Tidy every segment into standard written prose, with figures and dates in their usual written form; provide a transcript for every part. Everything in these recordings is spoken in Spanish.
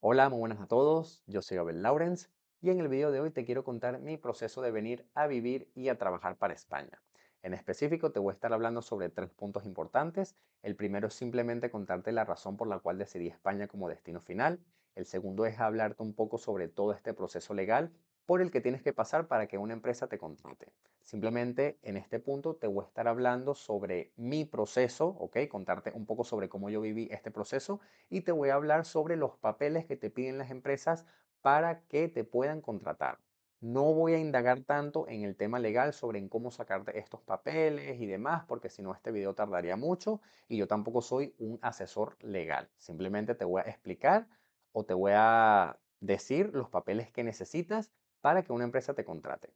Hola, muy buenas a todos. Yo soy Abel Lawrence y en el video de hoy te quiero contar mi proceso de venir a vivir y a trabajar para España. En específico, te voy a estar hablando sobre tres puntos importantes. El primero es simplemente contarte la razón por la cual decidí España como destino final. El segundo es hablarte un poco sobre todo este proceso legal por el que tienes que pasar para que una empresa te contrate. Simplemente en este punto te voy a estar hablando sobre mi proceso, ¿ok? Contarte un poco sobre cómo yo viví este proceso y te voy a hablar sobre los papeles que te piden las empresas para que te puedan contratar. No voy a indagar tanto en el tema legal sobre en cómo sacarte estos papeles y demás, porque si no este video tardaría mucho y yo tampoco soy un asesor legal. Simplemente te voy a explicar o te voy a decir los papeles que necesitas para que una empresa te contrate.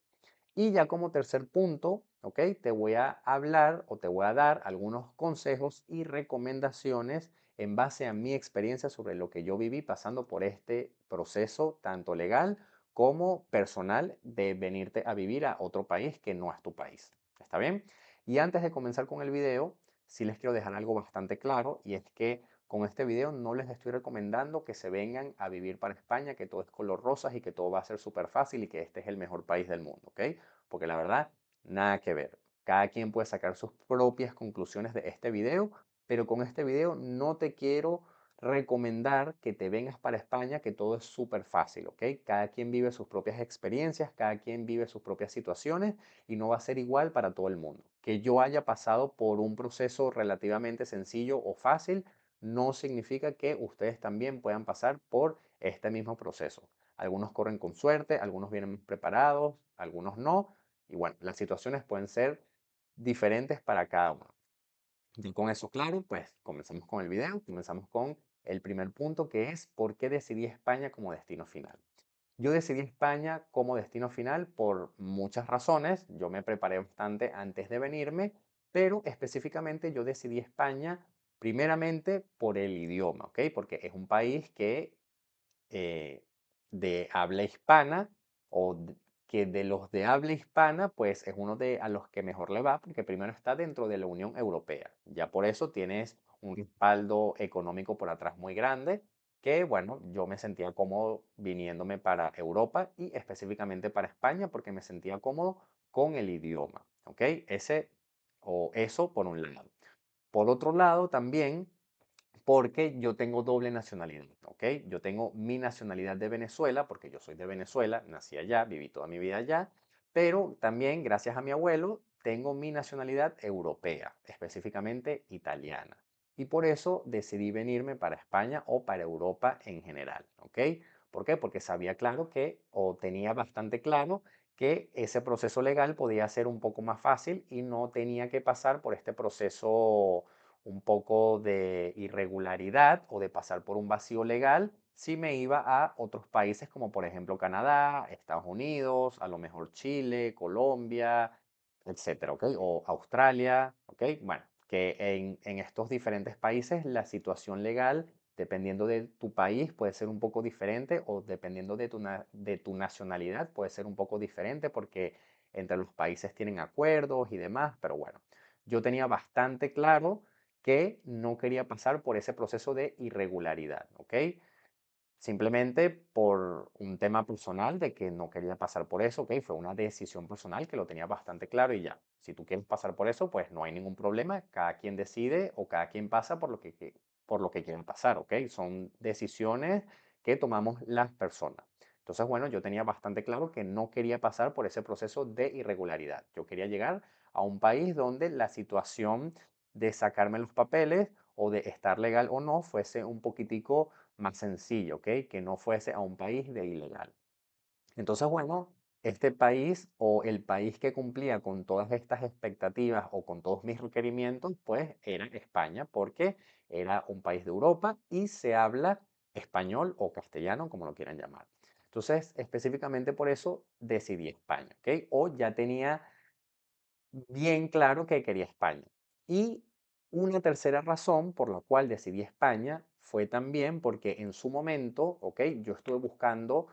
Y ya como tercer punto, ¿ok? Te voy a hablar o te voy a dar algunos consejos y recomendaciones en base a mi experiencia sobre lo que yo viví pasando por este proceso tanto legal como personal de venirte a vivir a otro país que no es tu país. ¿Está bien? Y antes de comenzar con el video, sí les quiero dejar algo bastante claro y es que con este video no les estoy recomendando que se vengan a vivir para España, que todo es color rosas y que todo va a ser súper fácil y que este es el mejor país del mundo, ¿ok? Porque la verdad, nada que ver. Cada quien puede sacar sus propias conclusiones de este video, pero con este video no te quiero recomendar que te vengas para España, que todo es súper fácil, ¿ok? Cada quien vive sus propias experiencias, cada quien vive sus propias situaciones y no va a ser igual para todo el mundo. Que yo haya pasado por un proceso relativamente sencillo o fácil no significa que ustedes también puedan pasar por este mismo proceso. Algunos corren con suerte, algunos vienen más preparados, algunos no, y bueno, las situaciones pueden ser diferentes para cada uno. Y con eso claro, pues comenzamos con el video, comenzamos con el primer punto que es ¿por qué decidí España como destino final? Yo decidí España como destino final por muchas razones. Yo me preparé bastante antes de venirme, pero específicamente yo decidí España primeramente por el idioma, ¿ok? Porque es un país que eh, de habla hispana o que de los de habla hispana, pues es uno de a los que mejor le va porque primero está dentro de la Unión Europea. Ya por eso tienes un respaldo económico por atrás muy grande que, bueno, yo me sentía cómodo viniéndome para Europa y específicamente para España porque me sentía cómodo con el idioma, ¿ok? Ese o eso por un lado. Por otro lado, también porque yo tengo doble nacionalidad, ¿ok? Yo tengo mi nacionalidad de Venezuela, porque yo soy de Venezuela, nací allá, viví toda mi vida allá, pero también, gracias a mi abuelo, tengo mi nacionalidad europea, específicamente italiana. Y por eso decidí venirme para España o para Europa en general, ¿ok? ¿Por qué? Porque sabía claro que, o tenía bastante claro, que ese proceso legal podía ser un poco más fácil y no tenía que pasar por este proceso un poco de irregularidad o de pasar por un vacío legal si me iba a otros países como por ejemplo Canadá, Estados Unidos, a lo mejor Chile, Colombia, etcétera, ¿ok? O Australia, ¿ok? Bueno, que en estos diferentes países la situación legal, dependiendo de tu país, puede ser un poco diferente o dependiendo de de tu nacionalidad, puede ser un poco diferente porque entre los países tienen acuerdos y demás, pero bueno, yo tenía bastante claro que no quería pasar por ese proceso de irregularidad, ¿ok? Simplemente por un tema personal de que no quería pasar por eso, ¿ok? Fue una decisión personal que lo tenía bastante claro y ya. Si tú quieres pasar por eso, pues no hay ningún problema. Cada quien decide o cada quien pasa por por lo que quieren pasar, ¿ok? Son decisiones que tomamos las personas. Entonces, bueno, yo tenía bastante claro que no quería pasar por ese proceso de irregularidad. Yo quería llegar a un país donde la situación de sacarme los papeles o de estar legal o no fuese un poquitico más sencillo, ¿ok? Que no fuese a un país de ilegal. Entonces, bueno, este país o el país que cumplía con todas estas expectativas o con todos mis requerimientos, pues era España, porque era un país de Europa y se habla español o castellano, como lo quieran llamar. Entonces, específicamente por eso decidí España, ¿ok? O ya tenía bien claro que quería España. Y una tercera razón por la cual decidí España fue también porque en su momento, ¿ok? Yo estuve buscando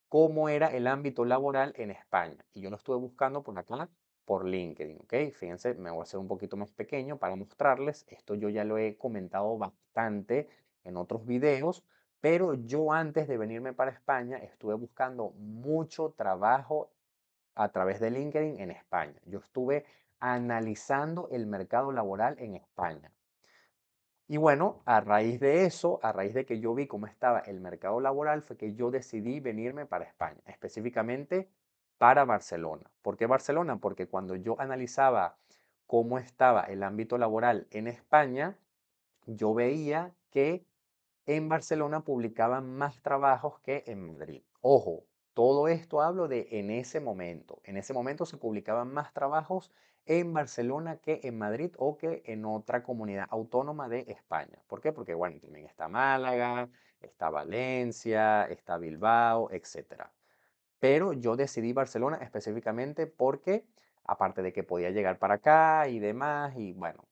cómo era el ámbito laboral en España. Y yo lo estuve buscando por acá, por LinkedIn, ¿ok? Fíjense, me voy a hacer un poquito más pequeño para mostrarles. Esto yo ya lo he comentado bastante en otros videos, Pero yo antes de venirme para España estuve buscando mucho trabajo a través de LinkedIn en España. Yo estuve analizando el mercado laboral en España. Y bueno, a raíz de eso, a raíz de que yo vi cómo estaba el mercado laboral, fue que yo decidí venirme para España, específicamente para Barcelona. ¿Por qué Barcelona? Porque cuando yo analizaba cómo estaba el ámbito laboral en España, yo veía que en Barcelona publicaban más trabajos que en Madrid. Ojo, todo esto hablo de en ese momento. En ese momento se publicaban más trabajos en Barcelona que en Madrid o que en otra comunidad autónoma de España. ¿Por qué? Porque, bueno, también está Málaga, está Valencia, está Bilbao, etcétera. Pero yo decidí Barcelona específicamente porque, aparte de que podía llegar para acá y demás, y bueno,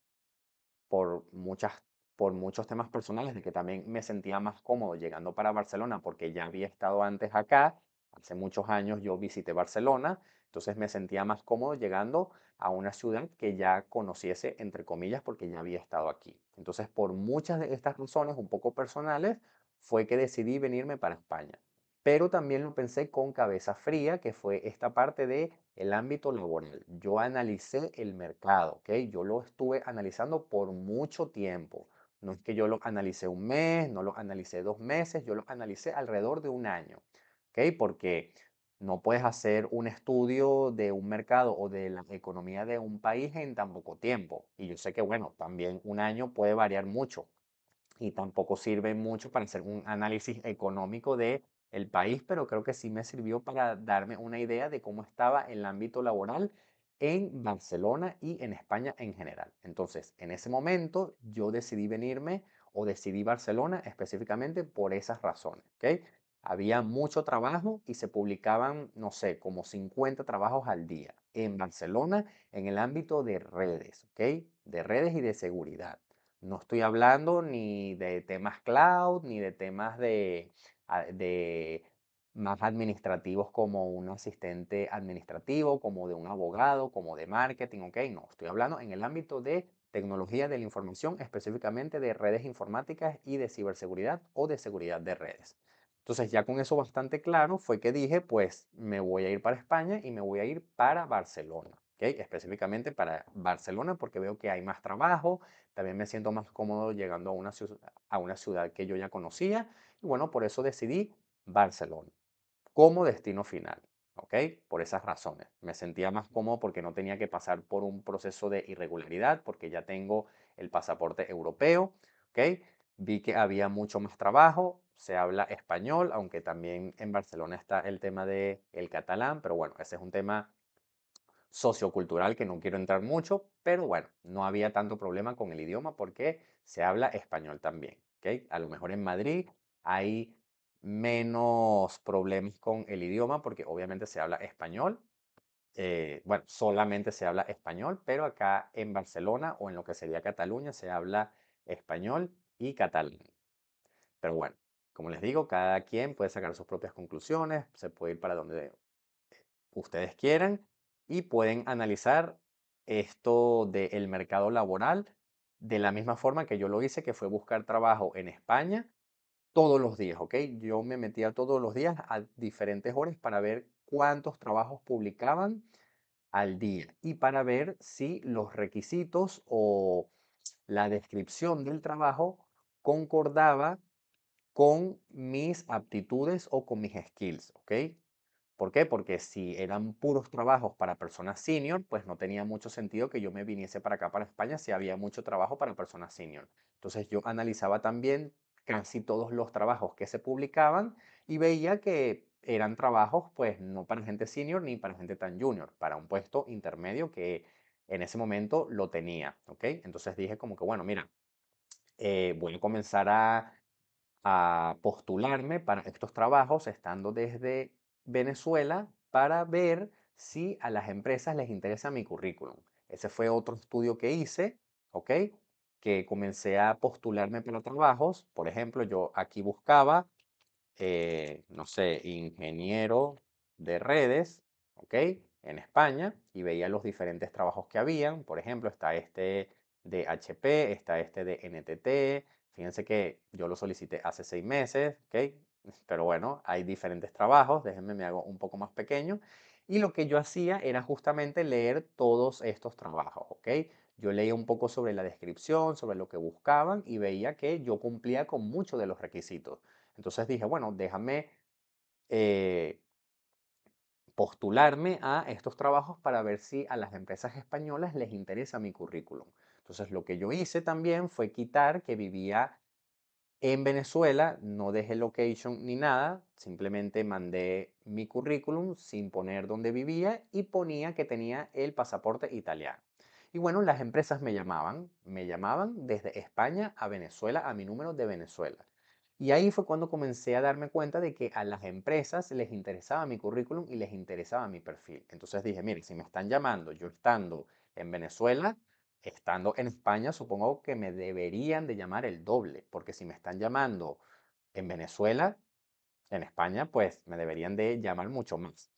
por muchas, por muchos temas personales, de que también me sentía más cómodo llegando para Barcelona porque ya había estado antes acá. Hace muchos años yo visité Barcelona, entonces me sentía más cómodo llegando a una ciudad que ya conociese, entre comillas, porque ya había estado aquí. Entonces, por muchas de estas razones un poco personales, fue que decidí venirme para España. Pero también lo pensé con cabeza fría, que fue esta parte de el ámbito laboral. Yo analicé el mercado, ¿ok? Yo lo estuve analizando por mucho tiempo. No es que yo lo analicé un mes, no lo analicé 2 meses, yo lo analicé alrededor de un año, ¿ok? Porque no puedes hacer un estudio de un mercado o de la economía de un país en tan poco tiempo. Y yo sé que, bueno, también un año puede variar mucho y tampoco sirve mucho para hacer un análisis económico de el país, pero creo que sí me sirvió para darme una idea de cómo estaba el ámbito laboral en Barcelona y en España en general. Entonces, en ese momento yo decidí venirme o decidí Barcelona específicamente por esas razones, ¿ok? Había mucho trabajo y se publicaban, no sé, como 50 trabajos al día en Barcelona en el ámbito de redes, ¿ok? De redes y de seguridad. No estoy hablando ni de temas cloud, ni de temas de más administrativos como un asistente administrativo, como de un abogado, como de marketing, ¿ok? No, estoy hablando en el ámbito de tecnología de la información, específicamente de redes informáticas y de ciberseguridad o de seguridad de redes. Entonces, ya con eso bastante claro, fue que dije, pues me voy a ir para España y me voy a ir para Barcelona, ¿ok? Específicamente para Barcelona porque veo que hay más trabajo, también me siento más cómodo llegando a una ciudad que yo ya conocía y bueno, por eso decidí Barcelona como destino final, ¿ok? Por esas razones. Me sentía más cómodo porque no tenía que pasar por un proceso de irregularidad porque ya tengo el pasaporte europeo, ¿ok? Vi que había mucho más trabajo, se habla español, aunque también en Barcelona está el tema de el catalán, pero bueno, ese es un tema sociocultural que no quiero entrar mucho, pero bueno, no había tanto problema con el idioma porque se habla español también, ¿ok? A lo mejor en Madrid hay menos problemas con el idioma porque obviamente se habla español, bueno, solamente se habla español, pero acá en Barcelona o en lo que sería Cataluña se habla español y catalán. Pero bueno, como les digo, cada quien puede sacar sus propias conclusiones, se puede ir para donde ustedes quieran y pueden analizar esto del mercado laboral de la misma forma que yo lo hice, que fue buscar trabajo en España todos los días, ¿ok? Yo me metía todos los días a diferentes horas para ver cuántos trabajos publicaban al día y para ver si los requisitos o la descripción del trabajo concordaba con mis aptitudes o con mis skills, ¿ok? ¿Por qué? Porque si eran puros trabajos para personas senior, pues no tenía mucho sentido que yo me viniese para acá, para España, si había mucho trabajo para personas senior. Entonces yo analizaba también casi todos los trabajos que se publicaban y veía que eran trabajos, pues no para gente senior ni para gente tan junior, para un puesto intermedio que en ese momento lo tenía, ¿ok? Entonces dije como que, bueno, mira, voy a comenzar a postularme para estos trabajos estando desde Venezuela para ver si a las empresas les interesa mi currículum. Ese fue otro estudio que hice, ¿ok? Que comencé a postularme para trabajos. Por ejemplo, yo aquí buscaba no sé, ingeniero de redes, ¿ok? En España y veía los diferentes trabajos que habían. Por ejemplo, está este de HP, está este de NTT, Fíjense que yo lo solicité hace 6 meses, ¿ok? Pero bueno, hay diferentes trabajos, déjenme, me hago un poco más pequeño. Y lo que yo hacía era justamente leer todos estos trabajos, ¿ok? Yo leía un poco sobre la descripción, sobre lo que buscaban y veía que yo cumplía con muchos de los requisitos. Entonces dije, bueno, déjame eh, postularme a estos trabajos para ver si a las empresas españolas les interesa mi currículum. Entonces lo que yo hice también fue quitar que vivía en Venezuela, no dejé location ni nada, simplemente mandé mi currículum sin poner dónde vivía y ponía que tenía el pasaporte italiano. Y bueno, las empresas me llamaban desde España a Venezuela, a mi número de Venezuela. Y ahí fue cuando comencé a darme cuenta de que a las empresas les interesaba mi currículum y les interesaba mi perfil. Entonces dije, mire, si me están llamando yo estando en Venezuela, estando en España, supongo que me deberían de llamar el doble, porque si me están llamando en Venezuela, en España, pues me deberían de llamar mucho más.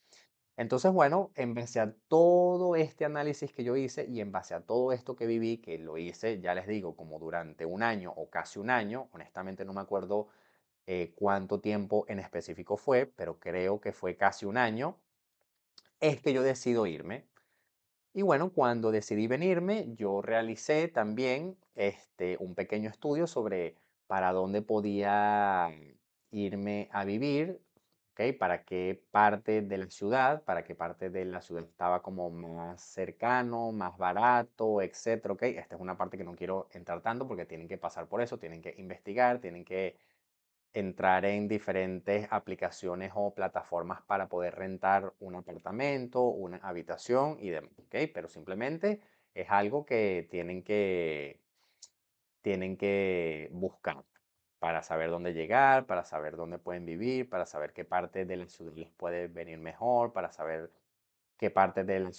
Entonces, bueno, en base a todo este análisis que yo hice y en base a todo esto que viví, que lo hice, ya les digo, como durante un año o casi un año, honestamente no me acuerdo cuánto tiempo en específico fue, pero creo que fue casi un año, es que yo decido irme. Y bueno, cuando decidí venirme, yo realicé también un pequeño estudio sobre para dónde podía irme a vivir, ¿ok? Para qué parte de la ciudad, para qué parte de la ciudad estaba como más cercano, más barato, etcétera, ¿ok? Esta es una parte que no quiero entrar tanto porque tienen que pasar por eso, tienen que investigar, tienen que entrar en diferentes aplicaciones o plataformas para poder rentar un apartamento, una habitación y demás, ¿ok? Pero simplemente es algo que tienen que buscar para saber dónde llegar, para saber dónde pueden vivir, para saber qué parte de la ciudad les puede venir mejor, para saber qué parte de la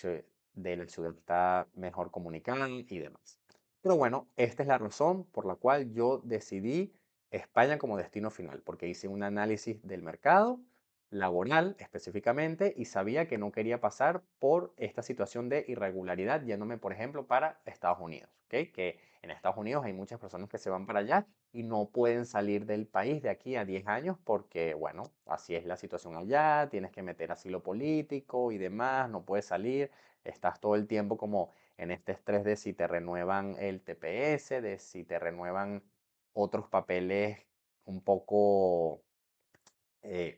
ciudad está mejor comunicada y demás. Pero bueno, esta es la razón por la cual yo decidí España como destino final, porque hice un análisis del mercado laboral específicamente y sabía que no quería pasar por esta situación de irregularidad yéndome, por ejemplo, para Estados Unidos, ¿ok? Que en Estados Unidos hay muchas personas que se van para allá y no pueden salir del país de aquí a 10 años porque, bueno, así es la situación allá, tienes que meter asilo político y demás, no puedes salir, estás todo el tiempo como en este estrés de si te renuevan el TPS, de si te renuevan otros papeles un poco,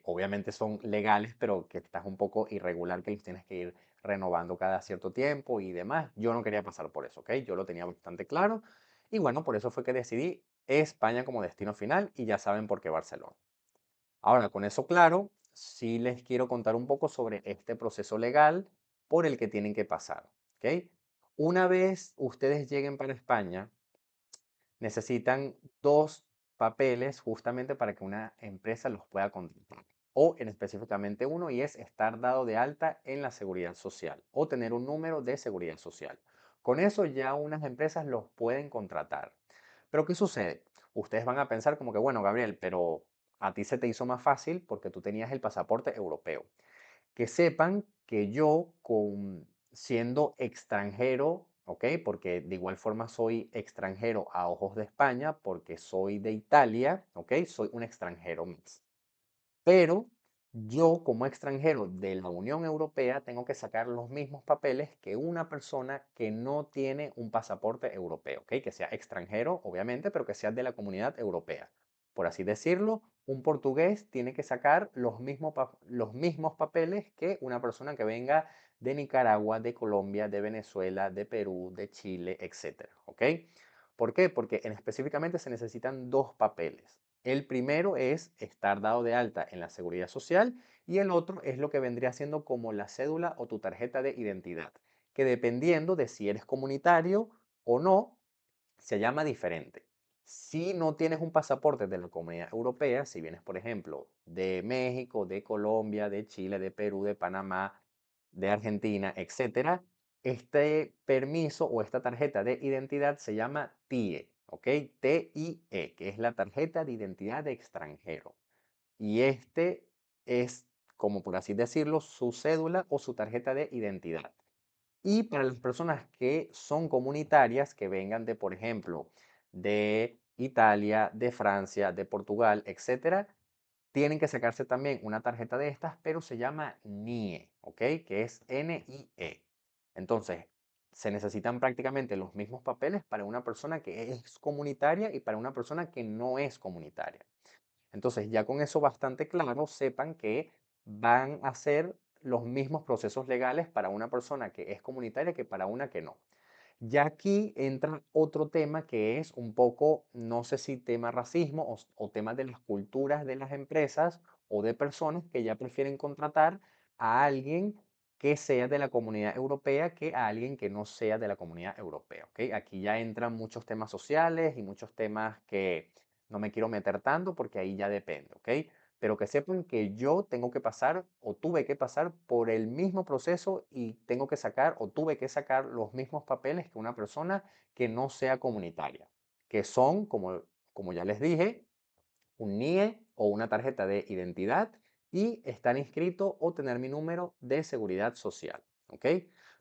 obviamente son legales, pero que estás un poco irregular, que los tienes que ir renovando cada cierto tiempo y demás. Yo no quería pasar por eso, ¿ok? Yo lo tenía bastante claro. Y bueno, por eso fue que decidí España como destino final y ya saben por qué Barcelona. Ahora, con eso claro, sí les quiero contar un poco sobre este proceso legal por el que tienen que pasar, ¿ok? Una vez ustedes lleguen para España, necesitan dos papeles justamente para que una empresa los pueda contratar. O en específicamente uno y es estar dado de alta en la seguridad social o tener un número de seguridad social. Con eso ya unas empresas los pueden contratar. Pero ¿qué sucede? Ustedes van a pensar como que, bueno, Gabriel, pero a ti se te hizo más fácil porque tú tenías el pasaporte europeo. Que sepan que yo, siendo extranjero, ¿ok? Porque de igual forma soy extranjero a ojos de España, porque soy de Italia, ¿ok? Soy un extranjero más. Pero yo, como extranjero de la Unión Europea, tengo que sacar los mismos papeles que una persona que no tiene un pasaporte europeo, ¿ok? Que sea extranjero, obviamente, pero que sea de la Comunidad Europea. Por así decirlo, un portugués tiene que sacar los mismos papeles que una persona que venga de Nicaragua, de Colombia, de Venezuela, de Perú, de Chile, etcétera, ¿ok? ¿Por qué? Porque específicamente se necesitan dos papeles. El primero es estar dado de alta en la seguridad social y el otro es lo que vendría siendo como la cédula o tu tarjeta de identidad, que dependiendo de si eres comunitario o no, se llama diferente. Si no tienes un pasaporte de la Comunidad Europea, si vienes, por ejemplo, de México, de Colombia, de Chile, de Perú, de Panamá, de Argentina, etcétera, este permiso o esta tarjeta de identidad se llama TIE, ¿ok? TIE, que es la tarjeta de identidad de extranjero. Y este es, como por así decirlo, su cédula o su tarjeta de identidad. Y para las personas que son comunitarias, que vengan de, por ejemplo, de Italia, de Francia, de Portugal, etcétera, tienen que sacarse también una tarjeta de estas, pero se llama NIE, ¿ok? Que es NIE. Entonces, se necesitan prácticamente los mismos papeles para una persona que es comunitaria y para una persona que no es comunitaria. Entonces, ya con eso bastante claro, sepan que van a ser los mismos procesos legales para una persona que es comunitaria que para una que no. Ya aquí entra otro tema que es un poco, no sé si tema racismo o temas de las culturas de las empresas o de personas que ya prefieren contratar a alguien que sea de la comunidad europea que a alguien que no sea de la comunidad europea, ¿ok? Aquí ya entran muchos temas sociales y muchos temas que no me quiero meter tanto porque ahí ya depende, ¿ok? Pero que sepan que yo tengo que pasar o tuve que pasar por el mismo proceso y tengo que sacar o tuve que sacar los mismos papeles que una persona que no sea comunitaria, que son, como ya les dije, un NIE o una tarjeta de identidad y estar inscrito o tener mi número de seguridad social, ¿ok?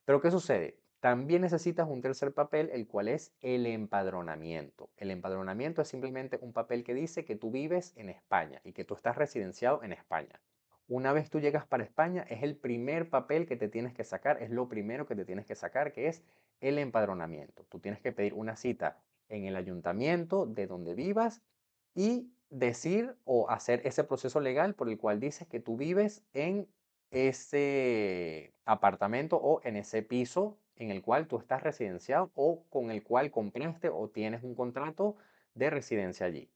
Pero ¿qué sucede? También necesitas un tercer papel, el cual es el empadronamiento. El empadronamiento es simplemente un papel que dice que tú vives en España y que tú estás residenciado en España. Una vez tú llegas para España, es el primer papel que te tienes que sacar, es lo primero que te tienes que sacar, que es el empadronamiento. Tú tienes que pedir una cita en el ayuntamiento de donde vivas y decir o hacer ese proceso legal por el cual dices que tú vives en ese apartamento o en ese piso en el cual tú estás residenciado o con el cual compraste o tienes un contrato de residencia allí.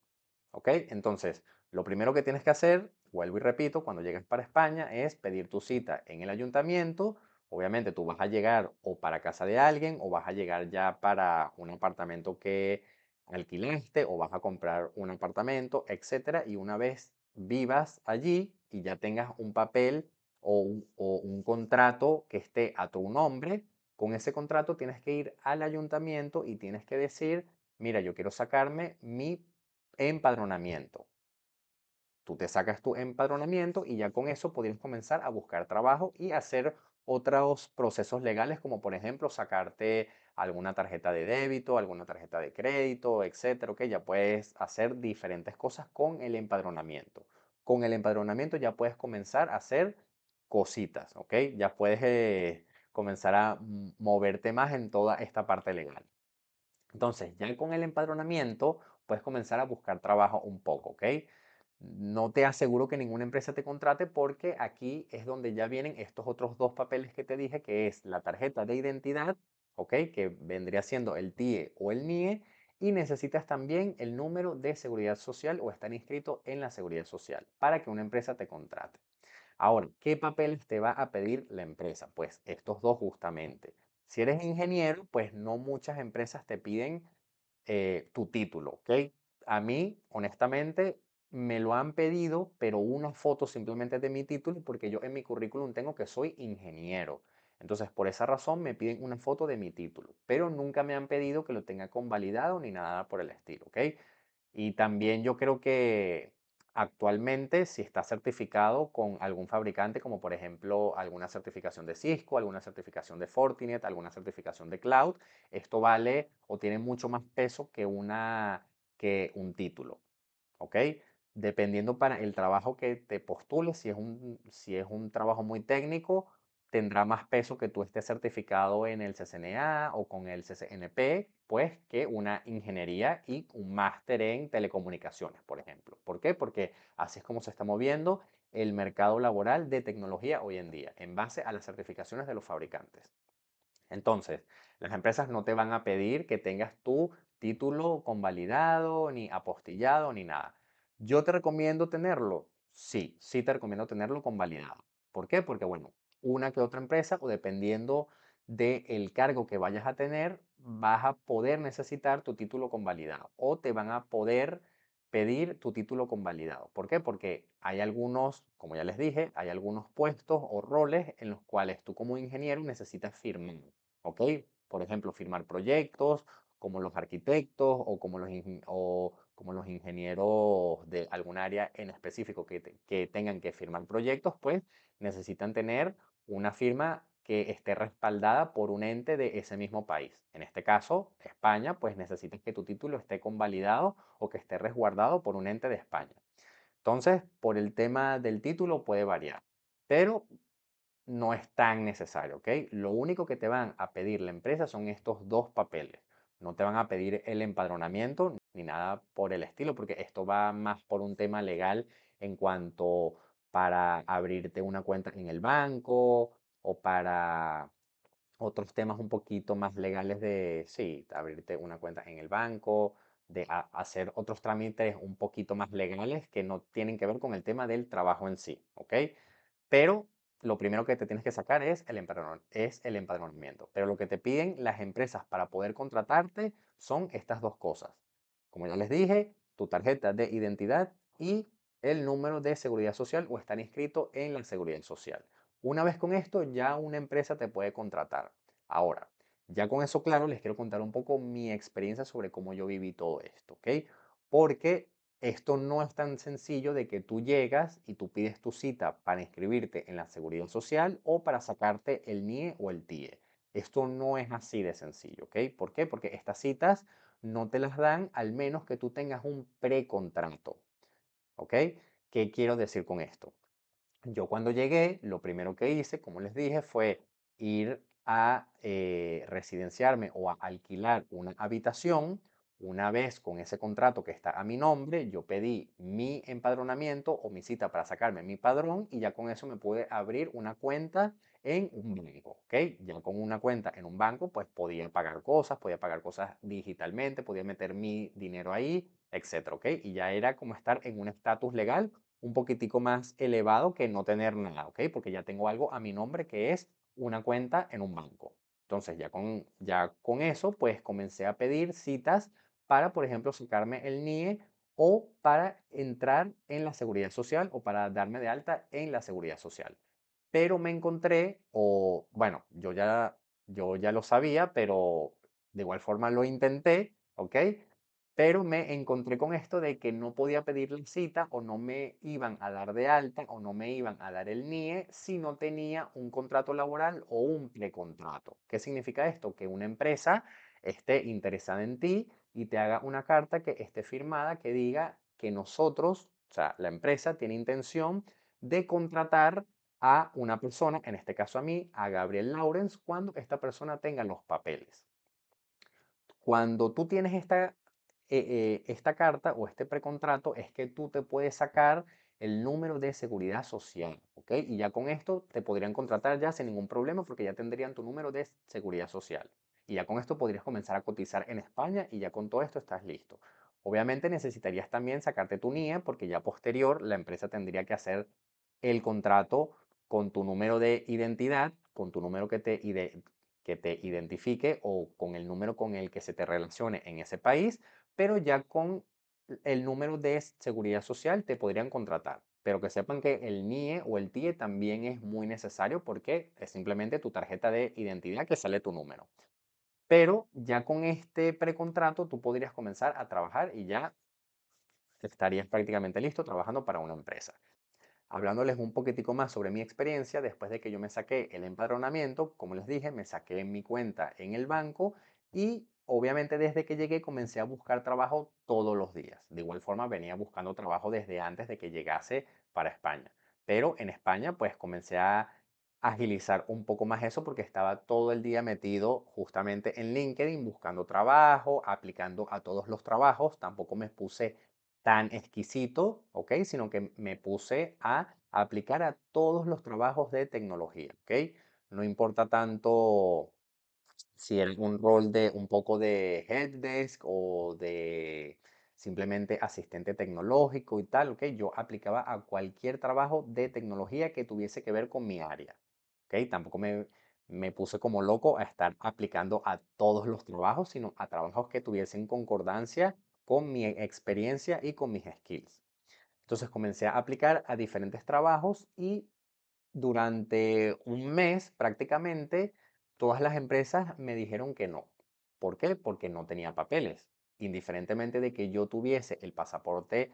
¿Ok? Entonces, lo primero que tienes que hacer, vuelvo y repito, cuando llegues para España es pedir tu cita en el ayuntamiento. Obviamente tú vas a llegar o para casa de alguien o vas a llegar ya para un apartamento que alquilaste o vas a comprar un apartamento, etcétera. Y una vez vivas allí y ya tengas un papel o un contrato que esté a tu nombre, con ese contrato tienes que ir al ayuntamiento y tienes que decir, mira, yo quiero sacarme mi empadronamiento. Tú te sacas tu empadronamiento y ya con eso podrías comenzar a buscar trabajo y hacer otros procesos legales, como por ejemplo sacarte alguna tarjeta de débito, alguna tarjeta de crédito, etcétera, que ya puedes hacer diferentes cosas con el empadronamiento. Con el empadronamiento ya puedes comenzar a hacer cositas, ¿ok? Ya puedes comenzar a moverte más en toda esta parte legal. Entonces, ya con el empadronamiento, puedes comenzar a buscar trabajo un poco, ¿ok? No te aseguro que ninguna empresa te contrate porque aquí es donde ya vienen estos otros dos papeles que te dije, que es la tarjeta de identidad, ¿ok? Que vendría siendo el TIE o el NIE, y necesitas también el número de seguridad social o estar inscrito en la seguridad social para que una empresa te contrate. Ahora, ¿qué papeles te va a pedir la empresa? Pues estos dos justamente. Si eres ingeniero, pues no muchas empresas te piden tu título, ¿ok? A mí, honestamente, me lo han pedido, pero una foto simplemente de mi título, porque yo en mi currículum tengo que soy ingeniero. Entonces, por esa razón me piden una foto de mi título, pero nunca me han pedido que lo tenga convalidado ni nada por el estilo, ¿ok? Y también yo creo que actualmente si está certificado con algún fabricante, como por ejemplo alguna certificación de Cisco, alguna certificación de Fortinet, alguna certificación de Cloud, esto vale o tiene mucho más peso que un título. ¿Ok? Dependiendo para el trabajo que te postules, si es un trabajo muy técnico, tendrá más peso que tú estés certificado en el CCNA o con el CCNP, pues que una ingeniería y un máster en telecomunicaciones, por ejemplo. ¿Por qué? Porque así es como se está moviendo el mercado laboral de tecnología hoy en día, en base a las certificaciones de los fabricantes. Entonces, las empresas no te van a pedir que tengas tu título convalidado, ni apostillado, ni nada. ¿Yo te recomiendo tenerlo? Sí, sí te recomiendo tenerlo convalidado. ¿Por qué? Porque, bueno, una que otra empresa, o dependiendo del cargo que vayas a tener, vas a poder necesitar tu título convalidado o te van a poder pedir tu título convalidado. ¿Por qué? Porque hay algunos, como ya les dije, hay algunos puestos o roles en los cuales tú como ingeniero necesitas firmar. ¿Ok? Por ejemplo, firmar proyectos como los arquitectos o como los ingenieros de algún área en específico que tengan que firmar proyectos, pues necesitan tener una firma que esté respaldada por un ente de ese mismo país. En este caso, España, pues necesitas que tu título esté convalidado o que esté resguardado por un ente de España. Entonces, por el tema del título puede variar, pero no es tan necesario, ¿ok? Lo único que te van a pedir la empresa son estos dos papeles. No te van a pedir el empadronamiento ni nada por el estilo, porque esto va más por un tema legal en cuanto para abrirte una cuenta en el banco o para otros temas un poquito más legales de, sí, abrirte una cuenta en el banco, de hacer otros trámites un poquito más legales que no tienen que ver con el tema del trabajo en sí, ¿ok? Pero lo primero que te tienes que sacar es es el empadronamiento. Pero lo que te piden las empresas para poder contratarte son estas dos cosas. Como ya les dije, tu tarjeta de identidad y el número de seguridad social o estar inscrito en la seguridad social. Una vez con esto, ya una empresa te puede contratar. Ahora, ya con eso claro, les quiero contar un poco mi experiencia sobre cómo yo viví todo esto, ¿ok? Porque esto no es tan sencillo de que tú llegas y tú pides tu cita para inscribirte en la seguridad social o para sacarte el NIE o el TIE. Esto no es así de sencillo, ¿ok? ¿Por qué? Porque estas citas no te las dan al menos que tú tengas un precontrato, ¿ok? ¿Qué quiero decir con esto? Yo cuando llegué, lo primero que hice, como les dije, fue ir a residenciarme o a alquilar una habitación. Una vez con ese contrato que está a mi nombre, yo pedí mi empadronamiento o mi cita para sacarme mi padrón y ya con eso me pude abrir una cuenta en un banco, ¿ok? Ya con una cuenta en un banco, pues podía pagar cosas digitalmente, podía meter mi dinero ahí, etcétera, ¿ok? Y ya era como estar en un estatus legal un poquitico más elevado que no tener nada, ¿ok? Porque ya tengo algo a mi nombre que es una cuenta en un banco. Entonces ya con eso, pues comencé a pedir citas para, por ejemplo, sacarme el NIE o para entrar en la seguridad social o para darme de alta en la seguridad social. Pero me encontré, o bueno, yo ya lo sabía, pero de igual forma lo intenté, ¿ok? Pero me encontré con esto de que no podía pedir la cita o no me iban a dar de alta o no me iban a dar el NIE si no tenía un contrato laboral o un precontrato. ¿Qué significa esto? Que una empresa esté interesada en ti y te haga una carta que esté firmada que diga que nosotros, o sea, la empresa tiene intención de contratar a una persona, en este caso a mí, a Gabriel Lawrence, cuando esta persona tenga los papeles. Cuando tú tienes esta carta o este precontrato, es que tú te puedes sacar el número de seguridad social, ¿ok? Y ya con esto te podrían contratar ya sin ningún problema porque ya tendrían tu número de seguridad social. Y ya con esto podrías comenzar a cotizar en España y ya con todo esto estás listo. Obviamente necesitarías también sacarte tu NIE porque ya posterior la empresa tendría que hacer el contrato con tu número de identidad, con tu número que te identifique o con el número con el que se te relacione en ese país, pero ya con el número de seguridad social te podrían contratar. Pero que sepan que el NIE o el TIE también es muy necesario porque es simplemente tu tarjeta de identidad que sale tu número. Pero ya con este precontrato tú podrías comenzar a trabajar y ya estarías prácticamente listo trabajando para una empresa. Hablándoles un poquitico más sobre mi experiencia, después de que yo me saqué el empadronamiento, como les dije, me saqué mi cuenta en el banco y obviamente desde que llegué comencé a buscar trabajo todos los días. De igual forma venía buscando trabajo desde antes de que llegase para España. Pero en España pues comencé a agilizar un poco más eso porque estaba todo el día metido justamente en LinkedIn buscando trabajo, aplicando a todos los trabajos. Tampoco me puse tan exquisito, ¿ok? Sino que me puse a aplicar a todos los trabajos de tecnología, ¿ok? No importa tanto si era un rol de un poco de helpdesk o de simplemente asistente tecnológico y tal, ¿ok? Yo aplicaba a cualquier trabajo de tecnología que tuviese que ver con mi área, ¿ok? Tampoco me puse como loco a estar aplicando a todos los trabajos, sino a trabajos que tuviesen concordancia con mi experiencia y con mis skills. Entonces comencé a aplicar a diferentes trabajos y durante un mes prácticamente todas las empresas me dijeron que no. ¿Por qué? Porque no tenía papeles. Indiferentemente de que yo tuviese el pasaporte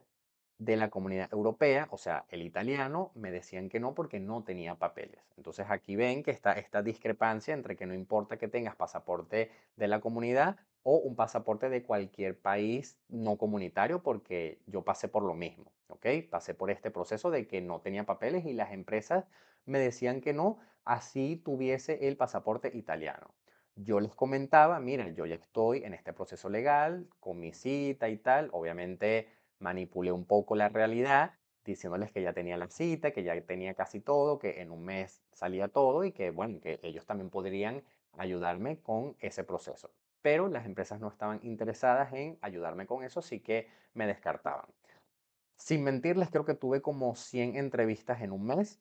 de la Comunidad Europea, o sea, el italiano, me decían que no porque no tenía papeles. Entonces aquí ven que está esta discrepancia entre que no importa que tengas pasaporte de la comunidad o un pasaporte de cualquier país no comunitario, porque yo pasé por lo mismo, ¿ok? Pasé por este proceso de que no tenía papeles y las empresas me decían que no, así tuviese el pasaporte italiano. Yo les comentaba, mira, yo ya estoy en este proceso legal, con mi cita y tal, obviamente manipulé un poco la realidad diciéndoles que ya tenía la cita, que ya tenía casi todo, que en un mes salía todo y que, bueno, que ellos también podrían ayudarme con ese proceso. Pero las empresas no estaban interesadas en ayudarme con eso, así que me descartaban. Sin mentirles, creo que tuve como 100 entrevistas en un mes.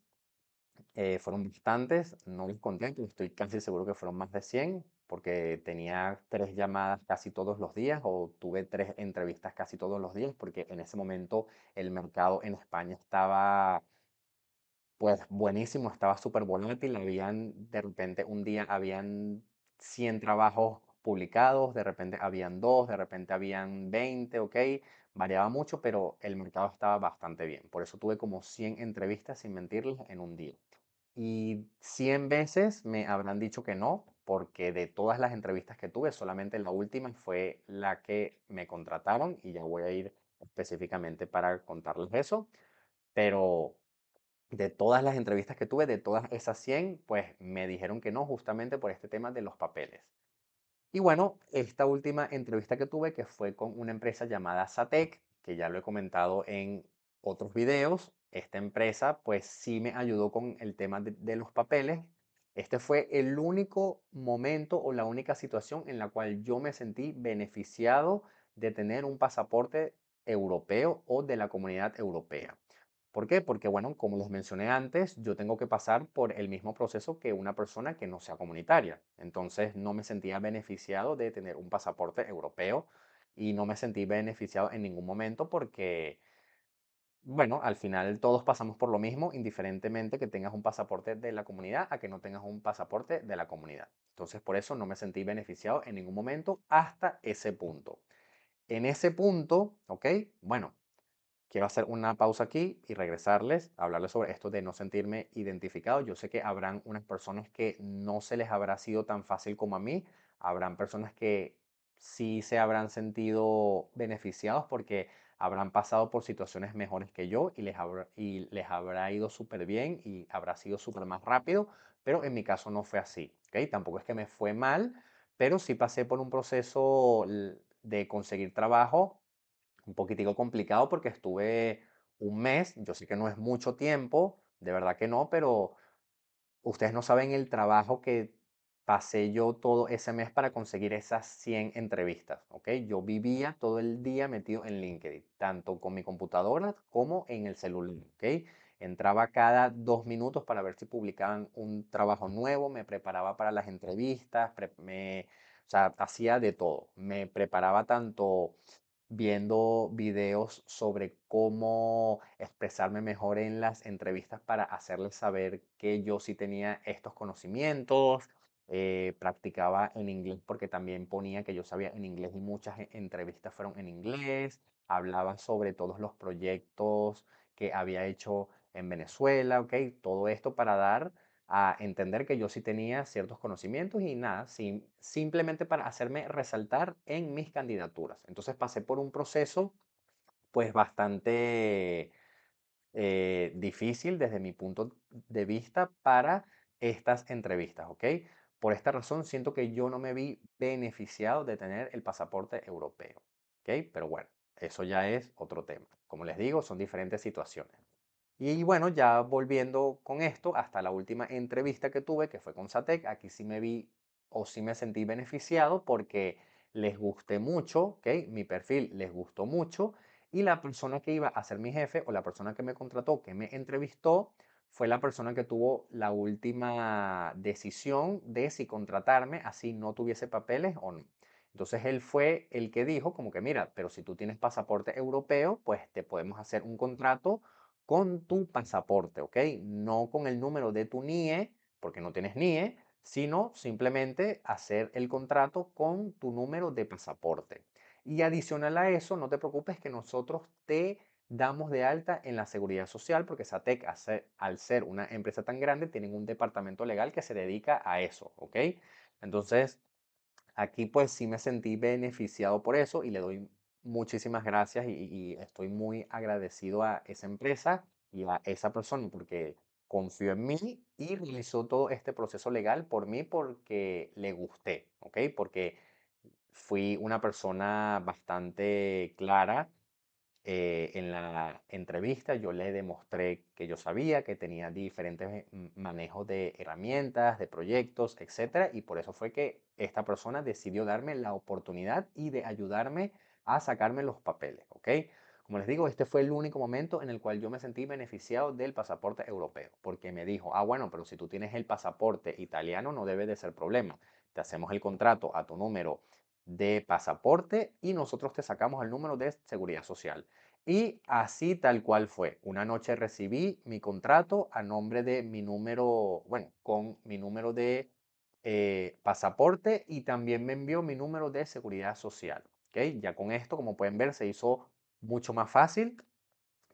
Fueron bastantes, no los conté, pero estoy casi seguro que fueron más de 100 porque tenía 3 llamadas casi todos los días o tuve 3 entrevistas casi todos los días, porque en ese momento el mercado en España estaba pues buenísimo, estaba súper volátil, de repente un día habían 100 trabajos publicados, de repente habían 2, de repente habían 20, ok, variaba mucho, pero el mercado estaba bastante bien. Por eso tuve como 100 entrevistas, sin mentirles, en un día. Y 100 veces me habrán dicho que no, porque de todas las entrevistas que tuve, solamente la última fue la que me contrataron y ya voy a ir específicamente para contarles eso. Pero de todas las entrevistas que tuve, de todas esas 100 pues me dijeron que no, justamente por este tema de los papeles. Y bueno, esta última entrevista que tuve, que fue con una empresa llamada Satec, que ya lo he comentado en otros videos, esta empresa pues sí me ayudó con el tema de los papeles. Este fue el único momento o la única situación en la cual yo me sentí beneficiado de tener un pasaporte europeo o de la Comunidad Europea. ¿Por qué? Porque, bueno, como les mencioné antes, yo tengo que pasar por el mismo proceso que una persona que no sea comunitaria. Entonces, no me sentía beneficiado de tener un pasaporte europeo y no me sentí beneficiado en ningún momento porque, bueno, al final todos pasamos por lo mismo, indiferentemente que tengas un pasaporte de la comunidad a que no tengas un pasaporte de la comunidad. Entonces, por eso no me sentí beneficiado en ningún momento hasta ese punto. En ese punto, ¿ok? Bueno, quiero hacer una pausa aquí y regresarles a hablarles sobre esto de no sentirme identificado. Yo sé que habrán unas personas que no se les habrá sido tan fácil como a mí. Habrán personas que sí se habrán sentido beneficiados porque habrán pasado por situaciones mejores que yo y les habrá ido súper bien y habrá sido súper más rápido, pero en mi caso no fue así, ¿ok? Tampoco es que me fue mal, pero sí pasé por un proceso de conseguir trabajo un poquitico complicado porque estuve un mes, yo sé que no es mucho tiempo, de verdad que no, pero ustedes no saben el trabajo que pasé yo todo ese mes para conseguir esas 100 entrevistas, ¿ok? Yo vivía todo el día metido en LinkedIn, tanto con mi computadora como en el celular, ¿ok? Entraba cada 2 minutos para ver si publicaban un trabajo nuevo, me preparaba para las entrevistas, o sea, hacía de todo. Me preparaba tanto viendo videos sobre cómo expresarme mejor en las entrevistas para hacerles saber que yo sí tenía estos conocimientos. Practicaba en inglés porque también ponía que yo sabía en inglés y muchas entrevistas fueron en inglés. Hablaba sobre todos los proyectos que había hecho en Venezuela, ¿ok? Todo esto para dar a entender que yo sí tenía ciertos conocimientos y nada, simplemente para hacerme resaltar en mis candidaturas. Entonces pasé por un proceso pues bastante difícil desde mi punto de vista para estas entrevistas, ¿ok? Por esta razón siento que yo no me vi beneficiado de tener el pasaporte europeo, ¿ok? Pero bueno, eso ya es otro tema. Como les digo, son diferentes situaciones. Y bueno, ya volviendo con esto, hasta la última entrevista que tuve, que fue con Satec, aquí sí me vi o sí me sentí beneficiado porque les gusté mucho, ¿ok? Mi perfil les gustó mucho y la persona que iba a ser mi jefe o la persona que me contrató, que me entrevistó, fue la persona que tuvo la última decisión de si contratarme así no tuviese papeles o no. Entonces él fue el que dijo como que mira, pero si tú tienes pasaporte europeo, pues te podemos hacer un contrato con tu pasaporte, ¿ok? No con el número de tu NIE, porque no tienes NIE, sino simplemente hacer el contrato con tu número de pasaporte. Y adicional a eso, no te preocupes que nosotros te damos de alta en la seguridad social, porque SATEC, al ser una empresa tan grande, tienen un departamento legal que se dedica a eso, ¿ok? Entonces, aquí pues sí me sentí beneficiado por eso y le doy muchísimas gracias y estoy muy agradecido a esa empresa y a esa persona porque confió en mí y realizó todo este proceso legal por mí porque le gusté, ¿ok? Porque fui una persona bastante clara en la entrevista yo le demostré que yo sabía que tenía diferentes manejos de herramientas, de proyectos, etcétera, y por eso fue que esta persona decidió darme la oportunidad y de ayudarme a sacarme los papeles, ¿ok? Como les digo, este fue el único momento en el cual yo me sentí beneficiado del pasaporte europeo, porque me dijo, ah, bueno, pero si tú tienes el pasaporte italiano no debe de ser problema. Te hacemos el contrato a tu número de pasaporte y nosotros te sacamos el número de seguridad social. Y así tal cual fue. Una noche recibí mi contrato a nombre de mi número, bueno, con mi número de pasaporte y también me envió mi número de seguridad social. ¿Ok? Ya con esto, como pueden ver, se hizo mucho más fácil.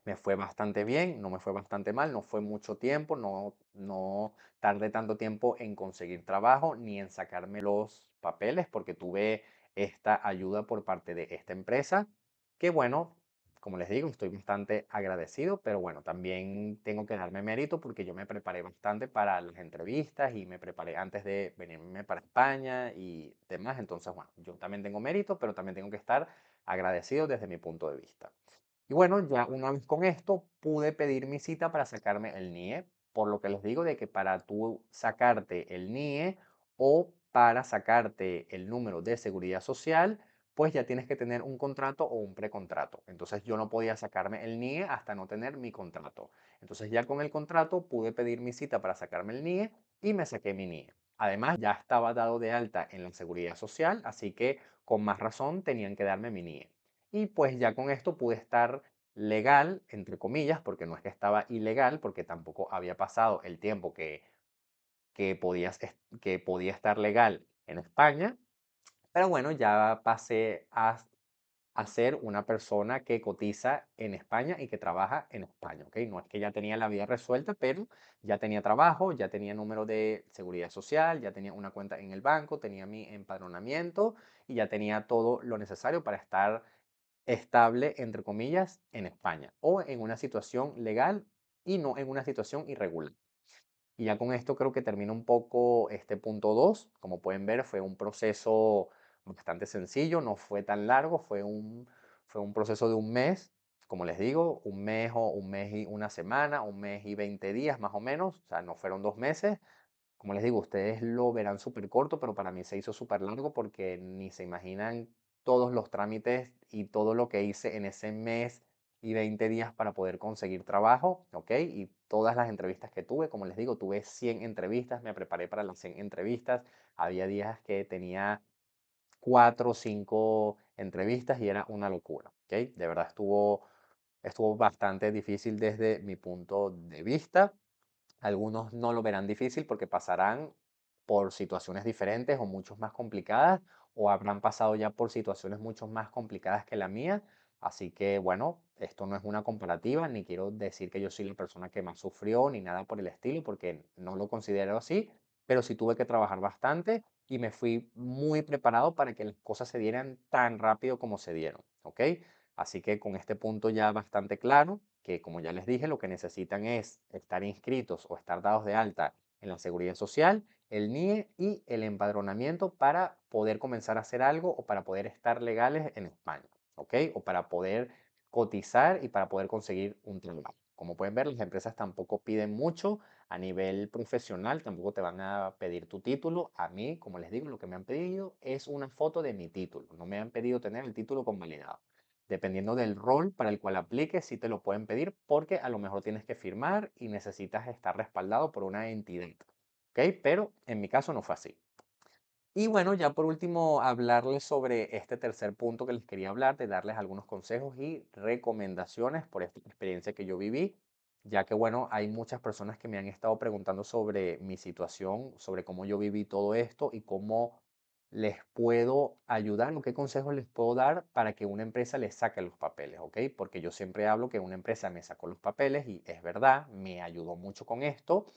Me fue bastante bien, no me fue bastante mal, no fue mucho tiempo, no tardé tanto tiempo en conseguir trabajo ni en sacarme los papeles porque tuve esta ayuda por parte de esta empresa, que bueno, como les digo, estoy bastante agradecido, pero bueno, también tengo que darme mérito porque yo me preparé bastante para las entrevistas y me preparé antes de venirme para España y demás, entonces bueno, yo también tengo mérito, pero también tengo que estar agradecido desde mi punto de vista. Y bueno, ya una vez con esto pude pedir mi cita para sacarme el NIE, por lo que les digo de que para tú sacarte el NIE o para sacarte el número de seguridad social, pues ya tienes que tener un contrato o un precontrato. Entonces yo no podía sacarme el NIE hasta no tener mi contrato. Entonces ya con el contrato pude pedir mi cita para sacarme el NIE y me saqué mi NIE. Además, ya estaba dado de alta en la seguridad social, así que con más razón tenían que darme mi NIE. Y pues ya con esto pude estar legal, entre comillas, porque no es que estaba ilegal, porque tampoco había pasado el tiempo que podía estar legal en España, pero bueno, ya pasé a ser una persona que cotiza en España y que trabaja en España, ¿ok? No es que ya tenía la vida resuelta, pero ya tenía trabajo, ya tenía número de seguridad social, ya tenía una cuenta en el banco, tenía mi empadronamiento y ya tenía todo lo necesario para estar estable, entre comillas, en España o en una situación legal y no en una situación irregular. Y ya con esto creo que termina un poco este punto 2. Como pueden ver, fue un proceso bastante sencillo, no fue tan largo, fue un proceso de un mes, como les digo, un mes o un mes y una semana, un mes y 20 días más o menos, o sea, no fueron 2 meses. Como les digo, ustedes lo verán súper corto, pero para mí se hizo súper largo porque ni se imaginan todos los trámites y todo lo que hice en ese mes y 20 días para poder conseguir trabajo, ¿ok? Y todas las entrevistas que tuve, como les digo, tuve 100 entrevistas, me preparé para las 100 entrevistas, había días que tenía 4 o 5 entrevistas y era una locura, ¿ok? De verdad estuvo bastante difícil desde mi punto de vista. Algunos no lo verán difícil porque pasarán por situaciones diferentes o mucho más complicadas o habrán pasado ya por situaciones mucho más complicadas que la mía. Así que bueno, esto no es una comparativa, ni quiero decir que yo soy la persona que más sufrió ni nada por el estilo, porque no lo considero así, pero sí tuve que trabajar bastante y me fui muy preparado para que las cosas se dieran tan rápido como se dieron, ¿ok? Así que con este punto ya bastante claro, que como ya les dije, lo que necesitan es estar inscritos o estar dados de alta en la Seguridad Social, el NIE y el empadronamiento para poder comenzar a hacer algo o para poder estar legales en España, ¿ok? O para poder cotizar y para poder conseguir un trabajo. Como pueden ver, las empresas tampoco piden mucho a nivel profesional, tampoco te van a pedir tu título. A mí, como les digo, lo que me han pedido es una foto de mi título. No me han pedido tener el título convalidado. Dependiendo del rol para el cual apliques, sí te lo pueden pedir porque a lo mejor tienes que firmar y necesitas estar respaldado por una entidad. ¿Ok? Pero en mi caso no fue así. Y bueno, ya por último, hablarles sobre este tercer punto que les quería hablar, de darles algunos consejos y recomendaciones por esta experiencia que yo viví, ya que bueno, hay muchas personas que me han estado preguntando sobre mi situación, sobre cómo yo viví todo esto y cómo les puedo ayudar o qué consejos les puedo dar para que una empresa les saque los papeles, ¿ok? Porque yo siempre hablo que una empresa me sacó los papeles y es verdad, me ayudó mucho con esto,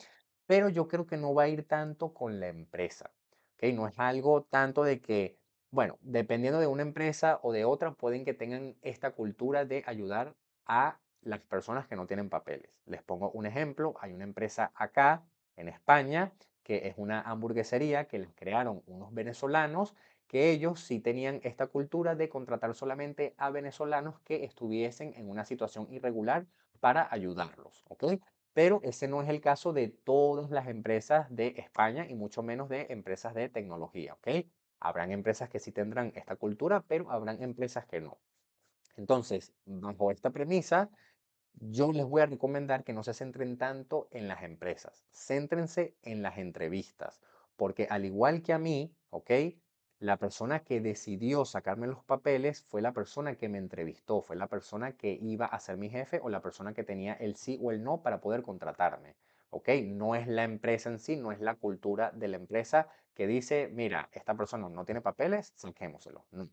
pero yo creo que no va a ir tanto con la empresa, ¿ok? No es algo tanto de que, bueno, dependiendo de una empresa o de otra, pueden que tengan esta cultura de ayudar a las personas que no tienen papeles. Les pongo un ejemplo, hay una empresa acá en España que es una hamburguesería que les crearon unos venezolanos que ellos sí tenían esta cultura de contratar solamente a venezolanos que estuviesen en una situación irregular para ayudarlos, ¿ok? Pero ese no es el caso de todas las empresas de España y mucho menos de empresas de tecnología, ¿ok? Habrán empresas que sí tendrán esta cultura, pero habrán empresas que no. Entonces, bajo esta premisa, yo les voy a recomendar que no se centren tanto en las empresas, céntrense en las entrevistas, porque al igual que a mí, ¿ok? La persona que decidió sacarme los papeles fue la persona que me entrevistó, fue la persona que iba a ser mi jefe o la persona que tenía el sí o el no para poder contratarme, ¿ok? No es la empresa en sí, no es la cultura de la empresa que dice, mira, esta persona no tiene papeles, saquémoselo. No.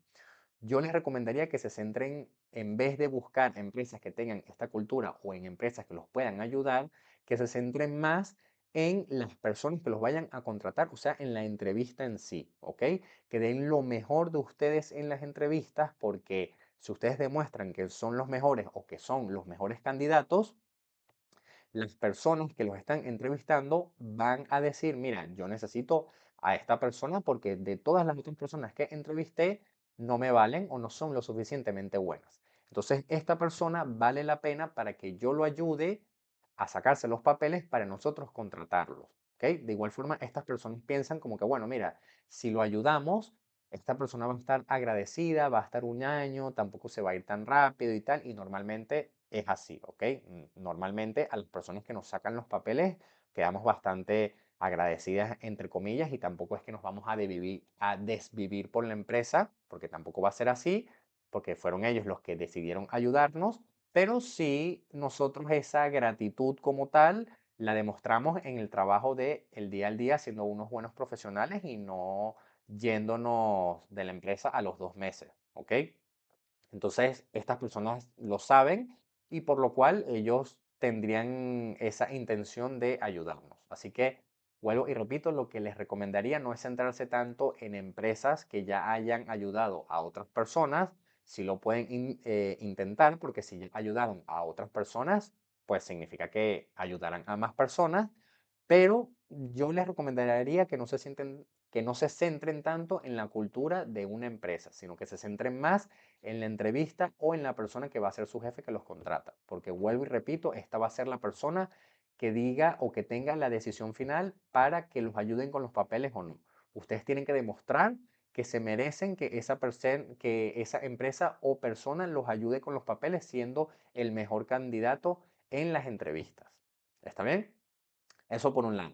Yo les recomendaría que se centren, en vez de buscar empresas que tengan esta cultura o en empresas que los puedan ayudar, que se centren más en las personas que los vayan a contratar, o sea, en la entrevista en sí, ¿ok? Que den lo mejor de ustedes en las entrevistas, porque si ustedes demuestran que son los mejores o que son los mejores candidatos, las personas que los están entrevistando van a decir, mira, yo necesito a esta persona porque de todas las otras personas que entrevisté no me valen o no son lo suficientemente buenas. Entonces, esta persona vale la pena para que yo lo ayude a sacarse los papeles para nosotros contratarlos. ¿Ok? De igual forma, estas personas piensan como que, bueno, mira, si lo ayudamos, esta persona va a estar agradecida, va a estar un año, tampoco se va a ir tan rápido y tal, y normalmente es así, ¿ok? Normalmente a las personas que nos sacan los papeles quedamos bastante agradecidas, entre comillas, y tampoco es que nos vamos a desvivir por la empresa, porque tampoco va a ser así, porque fueron ellos los que decidieron ayudarnos, pero sí nosotros esa gratitud como tal la demostramos en el trabajo de el día al día, siendo unos buenos profesionales y no yéndonos de la empresa a los 2 meses, ¿ok? Entonces, estas personas lo saben y por lo cual ellos tendrían esa intención de ayudarnos. Así que, vuelvo y repito, lo que les recomendaría no es centrarse tanto en empresas que ya hayan ayudado a otras personas, si lo pueden intentar, porque si ya ayudaron a otras personas, pues significa que ayudarán a más personas, pero yo les recomendaría que no se centren tanto en la cultura de una empresa, sino que se centren más en la entrevista o en la persona que va a ser su jefe que los contrata. Porque vuelvo y repito, esta va a ser la persona que diga o que tenga la decisión final para que los ayuden con los papeles o no. Ustedes tienen que demostrar que se merecen que esa empresa o persona los ayude con los papeles siendo el mejor candidato en las entrevistas. ¿Está bien? Eso por un lado.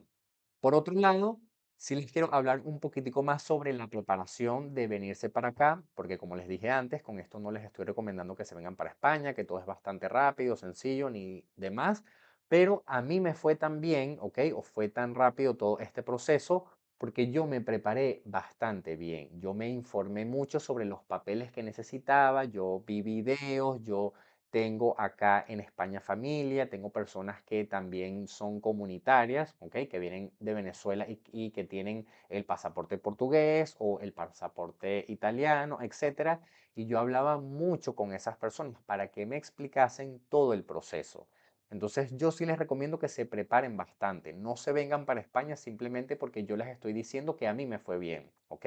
Por otro lado, sí les quiero hablar un poquitico más sobre la preparación de venirse para acá, porque como les dije antes, con esto no les estoy recomendando que se vengan para España, que todo es bastante rápido, sencillo, ni demás, pero a mí me fue tan bien, ¿ok? O fue tan rápido todo este proceso, porque yo me preparé bastante bien. Yo me informé mucho sobre los papeles que necesitaba, yo vi videos, yo tengo acá en España familia, tengo personas que también son comunitarias, ¿ok? Que vienen de Venezuela y que tienen el pasaporte portugués o el pasaporte italiano, etcétera. Y yo hablaba mucho con esas personas para que me explicasen todo el proceso. Entonces yo sí les recomiendo que se preparen bastante. No se vengan para España simplemente porque yo les estoy diciendo que a mí me fue bien, ¿ok?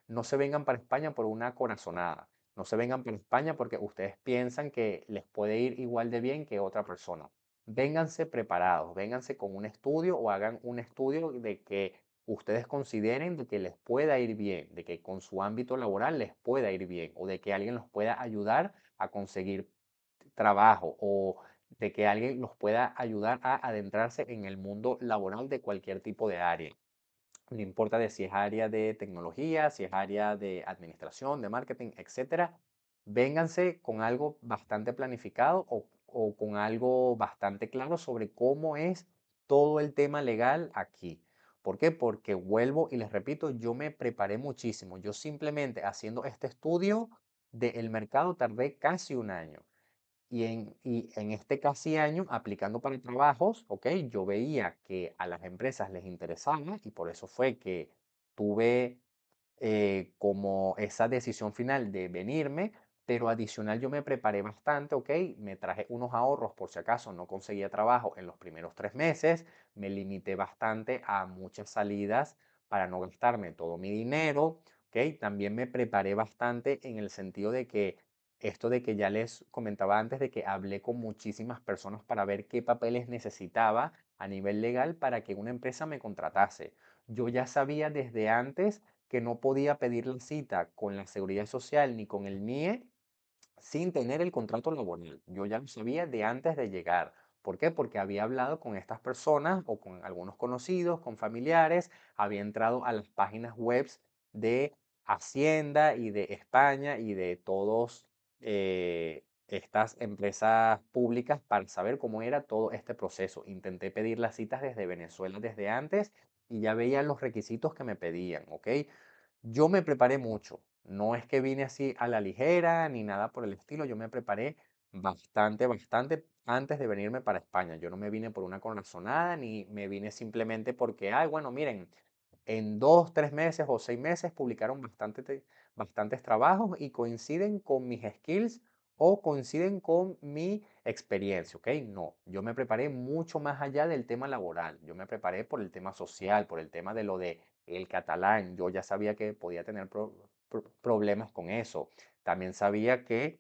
No se vengan para España por una corazonada. No se vengan para España porque ustedes piensan que les puede ir igual de bien que otra persona. Vénganse preparados, vénganse con un estudio o hagan un estudio de que ustedes consideren de que les pueda ir bien, de que con su ámbito laboral les pueda ir bien o de que alguien los pueda ayudar a conseguir trabajo o de que alguien los pueda ayudar a adentrarse en el mundo laboral de cualquier tipo de área. No importa de si es área de tecnología, si es área de administración, de marketing, etcétera. Vénganse con algo bastante planificado o con algo bastante claro sobre cómo es todo el tema legal aquí. ¿Por qué? Porque vuelvo y les repito, yo me preparé muchísimo. Yo simplemente haciendo este estudio del mercado tardé casi un año. Y en este casi año, aplicando para trabajos, ¿ok? Yo veía que a las empresas les interesaba y por eso fue que tuve como esa decisión final de venirme, pero adicional yo me preparé bastante, ¿ok? Me traje unos ahorros por si acaso no conseguía trabajo en los primeros 3 meses, me limité bastante a muchas salidas para no gastarme todo mi dinero, ¿ok? También me preparé bastante en el sentido de que esto de que ya les comentaba antes, de que hablé con muchísimas personas para ver qué papeles necesitaba a nivel legal para que una empresa me contratase. Yo ya sabía desde antes que no podía pedir la cita con la Seguridad Social ni con el MIE sin tener el contrato laboral. Yo ya lo sabía de antes de llegar. ¿Por qué? Porque había hablado con estas personas o con algunos conocidos, con familiares, había entrado a las páginas web de Hacienda y de España y de todos estas empresas públicas para saber cómo era todo este proceso. Intenté pedir las citas desde Venezuela desde antes y ya veía los requisitos que me pedían, ¿ok? Yo me preparé mucho. No es que vine así a la ligera ni nada por el estilo. Yo me preparé bastante, bastante antes de venirme para España. Yo no me vine por una corazonada ni me vine simplemente porque, ay, bueno, miren, en 2, 3 meses o 6 meses publicaron bastantes trabajos y coinciden con mis skills o coinciden con mi experiencia, ¿ok? No, yo me preparé mucho más allá del tema laboral. Yo me preparé por el tema social, por el tema de lo de el catalán. Yo ya sabía que podía tener problemas con eso. También sabía que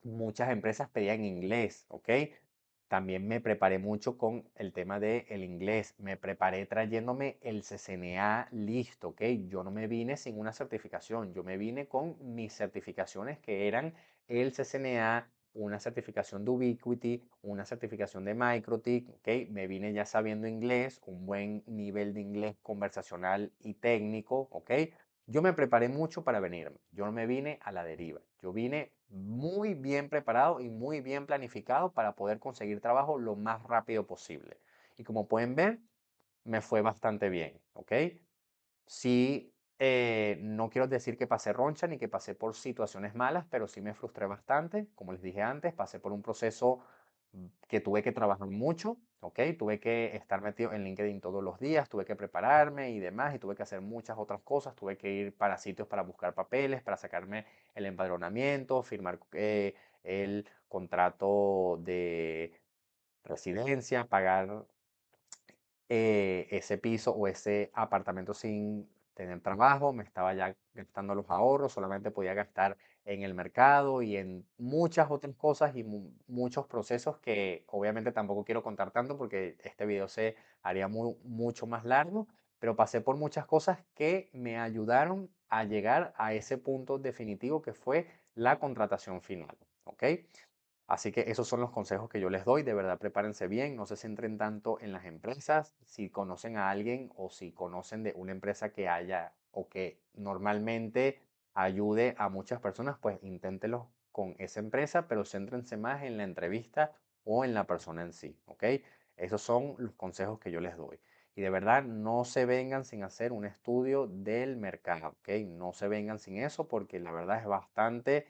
muchas empresas pedían inglés, ¿ok? También me preparé mucho con el tema del inglés. Me preparé trayéndome el CCNA listo, ¿ok? Yo no me vine sin una certificación. Yo me vine con mis certificaciones que eran el CCNA, una certificación de Ubiquiti, una certificación de MikroTik, ¿ok? Me vine ya sabiendo inglés, un buen nivel de inglés conversacional y técnico, ¿ok? Yo me preparé mucho para venirme. Yo no me vine a la deriva. Yo vine muy bien preparado y muy bien planificado para poder conseguir trabajo lo más rápido posible. Y como pueden ver, me fue bastante bien, ¿ok? Sí, no quiero decir que pasé roncha ni que pasé por situaciones malas, pero sí me frustré bastante. Como les dije antes, pasé por un proceso que tuve que trabajar mucho, ¿ok? Tuve que estar metido en LinkedIn todos los días, tuve que prepararme y demás, y tuve que hacer muchas otras cosas. Tuve que ir para sitios para buscar papeles, para sacarme el empadronamiento, firmar el contrato de residencia, pagar ese piso o ese apartamento sin tener trabajo, me estaba ya gastando los ahorros, solamente podía gastar en el mercado y en muchas otras cosas y muchos procesos que obviamente tampoco quiero contar tanto porque este video se haría mucho más largo, pero pasé por muchas cosas que me ayudaron a llegar a ese punto definitivo que fue la contratación final, ¿ok? Así que esos son los consejos que yo les doy. De verdad, prepárense bien, no se centren tanto en las empresas. Si conocen a alguien o si conocen de una empresa que haya o que normalmente ayude a muchas personas, pues inténtenlo con esa empresa, pero céntrense más en la entrevista o en la persona en sí, ¿ok? Esos son los consejos que yo les doy. Y de verdad, no se vengan sin hacer un estudio del mercado, ¿ok? No se vengan sin eso porque la verdad es bastante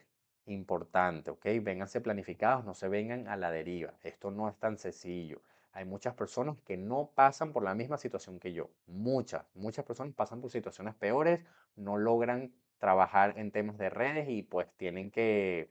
importante, ¿ok? Vénganse planificados, no se vengan a la deriva. Esto no es tan sencillo. Hay muchas personas que no pasan por la misma situación que yo. Muchas personas pasan por situaciones peores, no logran trabajar en temas de redes y pues tienen que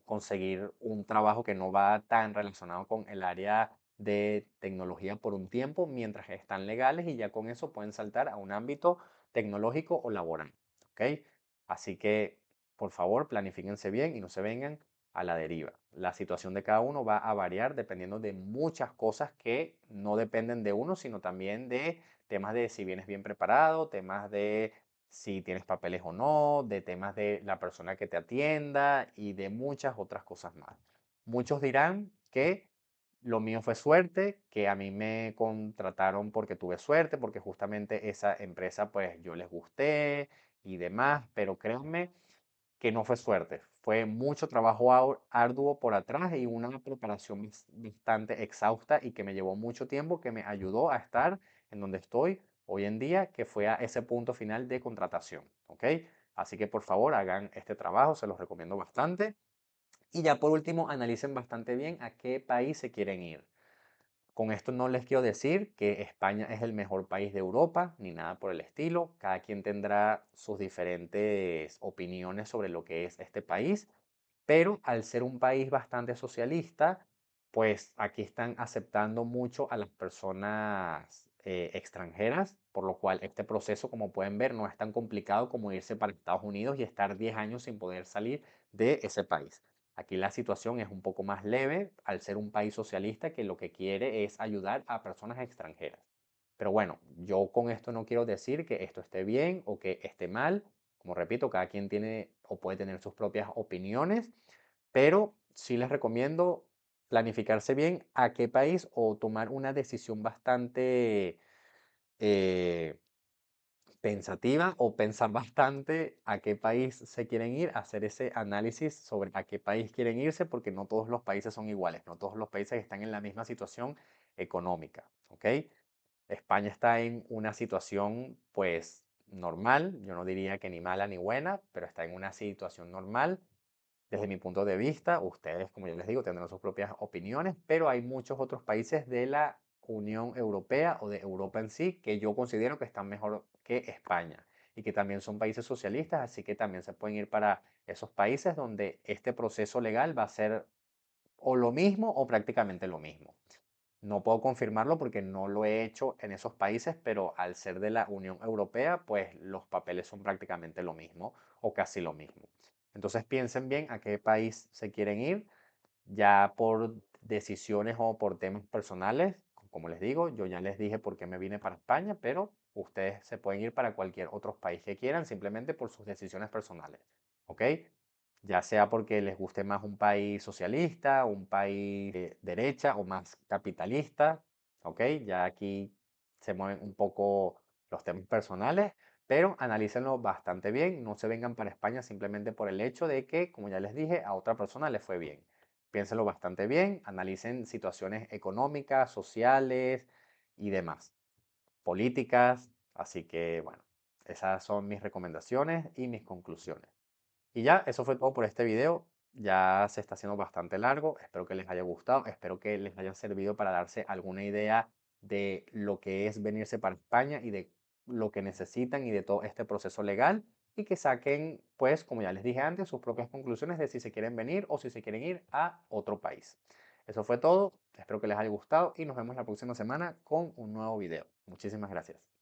conseguir un trabajo que no va tan relacionado con el área de tecnología por un tiempo mientras están legales y ya con eso pueden saltar a un ámbito tecnológico o laboral, ¿ok? Así que, por favor, planifíquense bien y no se vengan a la deriva. La situación de cada uno va a variar dependiendo de muchas cosas que no dependen de uno, sino también de temas de si vienes bien preparado, temas de si tienes papeles o no, de temas de la persona que te atienda y de muchas otras cosas más. Muchos dirán que lo mío fue suerte, que a mí me contrataron porque tuve suerte, porque justamente esa empresa pues yo les gusté y demás, pero créanme que no fue suerte, fue mucho trabajo arduo por atrás y una preparación bastante exhausta y que me llevó mucho tiempo, que me ayudó a estar en donde estoy hoy en día que fue a ese punto final de contratación, ¿ok? Así que por favor hagan este trabajo, se los recomiendo bastante. Y ya por último, analicen bastante bien a qué país se quieren ir. Con esto no les quiero decir que España es el mejor país de Europa, ni nada por el estilo. Cada quien tendrá sus diferentes opiniones sobre lo que es este país, pero al ser un país bastante socialista, pues aquí están aceptando mucho a las personas extranjeras, por lo cual este proceso, como pueden ver, no es tan complicado como irse para Estados Unidos y estar 10 años sin poder salir de ese país. Aquí la situación es un poco más leve al ser un país socialista que lo que quiere es ayudar a personas extranjeras. Pero bueno, yo con esto no quiero decir que esto esté bien o que esté mal. Como repito, cada quien tiene o puede tener sus propias opiniones, pero sí les recomiendo planificarse bien a qué país o tomar una decisión bastante eh, pensativa o pensar bastante a qué país se quieren ir, hacer ese análisis sobre a qué país quieren irse, porque no todos los países son iguales, no todos los países están en la misma situación económica, ¿ok? España está en una situación pues normal, yo no diría que ni mala ni buena, pero está en una situación normal. Desde mi punto de vista, ustedes, como yo les digo, tendrán sus propias opiniones, pero hay muchos otros países de la Unión Europea o de Europa en sí que yo considero que están mejor que España y que también son países socialistas, así que también se pueden ir para esos países donde este proceso legal va a ser o lo mismo o prácticamente lo mismo. No puedo confirmarlo porque no lo he hecho en esos países, pero al ser de la Unión Europea, pues los papeles son prácticamente lo mismo o casi lo mismo. Entonces piensen bien a qué país se quieren ir, ya por decisiones o por temas personales. Como les digo, yo ya les dije por qué me vine para España, pero ustedes se pueden ir para cualquier otro país que quieran simplemente por sus decisiones personales. ¿Ok? Ya sea porque les guste más un país socialista, un país de derecha o más capitalista, ¿ok? Ya aquí se mueven un poco los temas personales, pero analícenlo bastante bien, no se vengan para España simplemente por el hecho de que, como ya les dije, a otra persona le fue bien. Piénsenlo bastante bien, analicen situaciones económicas, sociales y demás, políticas, así que bueno, esas son mis recomendaciones y mis conclusiones. Y ya, eso fue todo por este video. Ya se está haciendo bastante largo. Espero que les haya gustado. Espero que les haya servido para darse alguna idea de lo que es venirse para España y de lo que necesitan y de todo este proceso legal. Y que saquen, pues, como ya les dije antes, sus propias conclusiones de si se quieren venir o si se quieren ir a otro país. Eso fue todo. Espero que les haya gustado y nos vemos la próxima semana con un nuevo video. Muchísimas gracias.